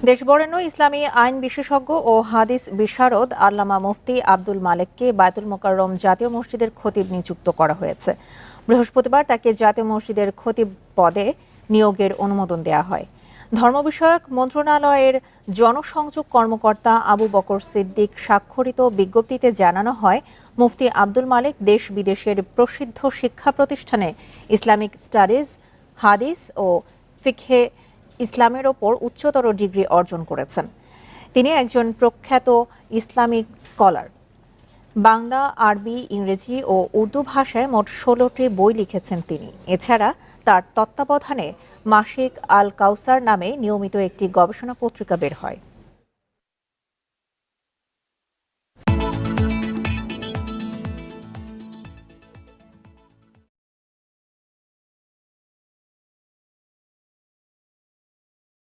দেশবরেণ্য ইসলামী আইন বিশেষজ্ঞ ও হাদিস বিশারদ আল্লামা মুফতি আব্দুল মালেককে বায়তুল মোকাররম জাতীয় মসজিদের খতিব নিযুক্ত করা হয়েছে। বৃহস্পতিবার তাকে জাতীয় মসজিদের খতিব পদে নিয়োগের অনুমোদন দেওয়া হয়। ধর্ম বিষয়ক মন্ত্রণালয়ের জনসংযোগ কর্মকর্তা আবু বকর সিদ্দিক স্বাক্ষরিত বিজ্ঞপ্তিতে জানানো হয়, মুফতি আব্দুল মালেক দেশ বিদেশের প্রসিদ্ধ শিক্ষা প্রতিষ্ঠানে ইসলামিক স্টাডিজ, হাদিস ও ফিকহে ইসলামের ওপর উচ্চতর ডিগ্রি অর্জন করেছেন। তিনি একজন প্রখ্যাত ইসলামিক স্কলার। বাংলা, আরবি, ইংরেজি ও উর্দু ভাষায় মোট ১৬টি বই লিখেছেন তিনি। এছাড়া তার তত্ত্বাবধানে মাসিক আল কাউসার নামে নিয়মিত একটি গবেষণা পত্রিকা বের হয়।